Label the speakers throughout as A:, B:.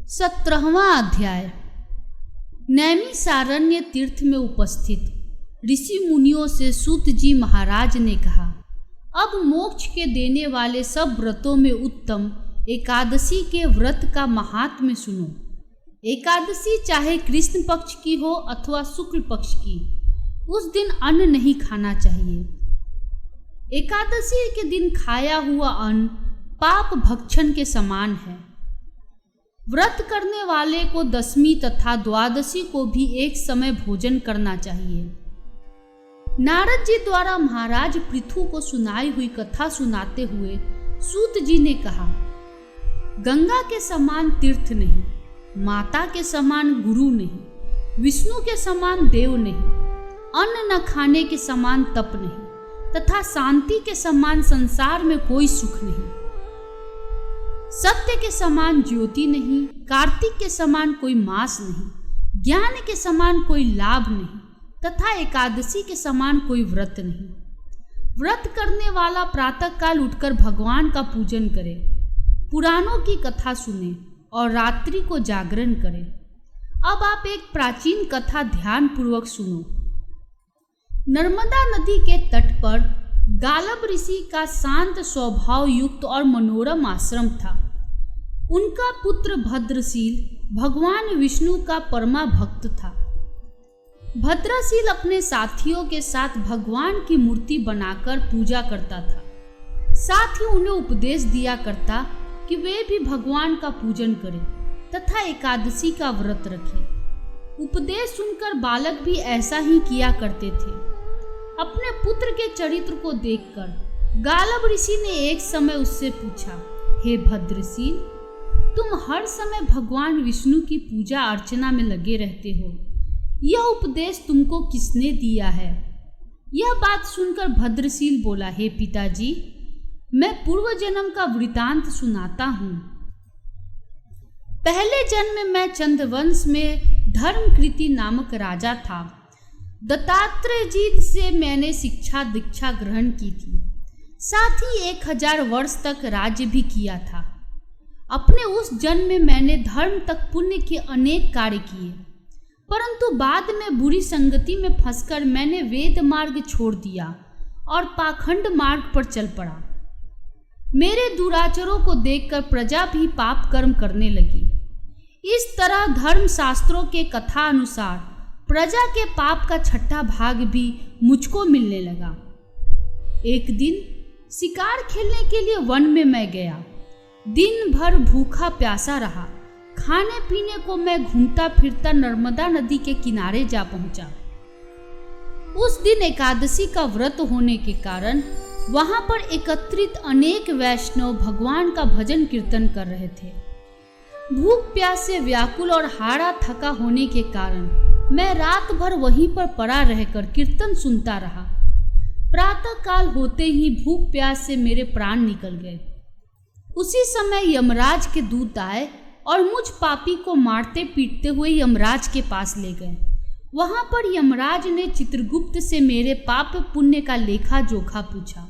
A: 17वां अध्याय। नैमिषारण्य तीर्थ में उपस्थित ऋषि मुनियों से सूत जी महाराज ने कहा, अब मोक्ष के देने वाले सब व्रतों में उत्तम एकादशी के व्रत का महात्म्य सुनो। एकादशी चाहे कृष्ण पक्ष की हो अथवा शुक्ल पक्ष की, उस दिन अन्न नहीं खाना चाहिए। एकादशी के दिन खाया हुआ अन्न पाप भक्षण के समान है। व्रत करने वाले को दशमी तथा द्वादशी को भी एक समय भोजन करना चाहिए। नारद जी द्वारा महाराज पृथु को सुनाई हुई कथा सुनाते हुए सूत जी ने कहा, गंगा के समान तीर्थ नहीं, माता के समान गुरु नहीं, विष्णु के समान देव नहीं, अन्न न खाने के समान तप नहीं, तथा शांति के समान संसार में कोई सुख नहीं। सत्य के समान ज्योति नहीं, कार्तिक के समान कोई मास नहीं, ज्ञान के समान कोई लाभ नहीं, तथा एकादशी के समान कोई व्रत नहीं। व्रत करने वाला प्रातः काल उठकर भगवान का पूजन करे, पुराणों की कथा सुने और रात्रि को जागरण करे। अब आप एक प्राचीन कथा ध्यान पूर्वक सुनो। नर्मदा नदी के तट पर गालब ऋषि का शांत स्वभाव युक्त और मनोरम आश्रम था। उनका पुत्र भद्रशील भगवान विष्णु का परमा भक्त था। भद्रशील अपने साथियों के साथ भगवान की मूर्ति बनाकर पूजा करता था। साथ ही उन्हें उपदेश दिया करता कि वे भी भगवान का पूजन करें तथा एकादशी का व्रत रखें। उपदेश सुनकर बालक भी ऐसा ही किया करते थे। अपने पुत्र के चरित्र को देखकर गालब ऋषि ने एक समय उससे पूछा, हे भद्रशील, तुम हर समय भगवान विष्णु की पूजा अर्चना में लगे रहते हो, यह उपदेश तुमको किसने दिया है? यह बात सुनकर भद्रशील बोला, हे पिताजी, मैं पूर्व जन्म का वृतांत सुनाता हूँ। पहले जन्म में मैं चंद्रवंश में धर्मकृति नामक राजा था। दत्तात्रेय जी से मैंने शिक्षा दीक्षा ग्रहण की थी। साथ ही 1000 वर्ष तक राज्य भी किया था। अपने उस जन्म में मैंने धर्म तक पुण्य के अनेक कार्य किए, परंतु बाद में बुरी संगति में फंसकर मैंने वेद मार्ग छोड़ दिया और पाखंड मार्ग पर चल पड़ा। मेरे दुराचारों को देखकर प्रजा भी पाप कर्म करने लगी। इस तरह धर्म शास्त्रों के कथा अनुसार प्रजा के पाप का छठा भाग भी मुझको मिलने लगा। एक दिन शिकार खेलने के लिए वन में मैं गया। दिन भर भूखा प्यासा रहा। खाने पीने को मैं घूमता फिरता नर्मदा नदी के किनारे जा पहुंचा। उस दिन एकादशी का व्रत होने के कारण वहां पर एकत्रित अनेक वैष्णव भगवान का भजन कीर्तन कर रहे थे। भूख प्यास से व्याकुल और हारा थका होने के कारण मैं रात भर वहीं पर पड़ा रहकर कीर्तन सुनता रहा। प्रातः काल होते ही भूख प्यास से मेरे प्राण निकल गए। उसी समय यमराज के दूत आए और मुझ पापी को मारते पीटते हुए यमराज के पास ले गए। वहां पर यमराज ने चित्रगुप्त से मेरे पाप पुण्य का लेखा जोखा पूछा।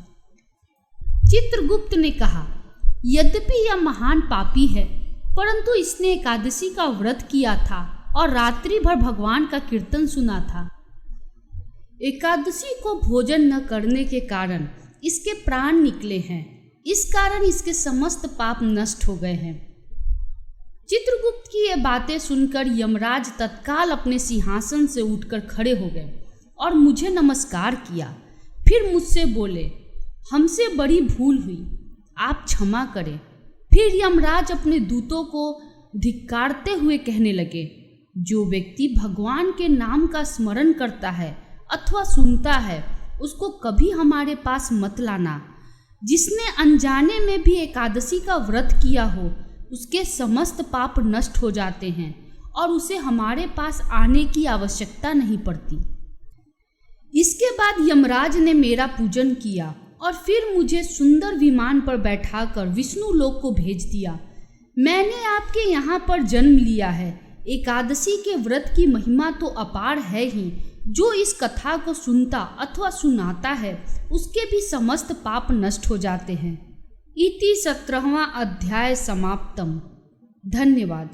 A: चित्रगुप्त ने कहा, यद्यपि यह महान पापी है, परंतु इसने एकादशी का व्रत किया था और रात्रि भर भगवान का कीर्तन सुना था। एकादशी को भोजन न करने के कारण इसके प्राण निकले हैं। इस कारण इसके समस्त पाप नष्ट हो गए हैं। चित्रगुप्त की ये बातें सुनकर यमराज तत्काल अपने सिंहासन से उठकर खड़े हो गए और मुझे नमस्कार किया। फिर मुझसे बोले, हमसे बड़ी भूल हुई, आप क्षमा करें। फिर यमराज अपने दूतों को धिक्कारते हुए कहने लगे, जो व्यक्ति भगवान के नाम का स्मरण करता है अथवा सुनता है, उसको कभी हमारे पास मत लाना। जिसने अनजाने में भी एकादशी का व्रत किया हो, उसके समस्त पाप नष्ट हो जाते हैं और उसे हमारे पास आने की आवश्यकता नहीं पड़ती। इसके बाद यमराज ने मेरा पूजन किया और फिर मुझे सुंदर विमान पर बैठाकर विष्णु लोक को भेज दिया। मैंने आपके यहाँ पर जन्म लिया है। एकादशी के व्रत की महिमा तो अपार है ही। जो इस कथा को सुनता अथवा सुनाता है, उसके भी समस्त पाप नष्ट हो जाते हैं। इति 17वां अध्याय समाप्तम। धन्यवाद।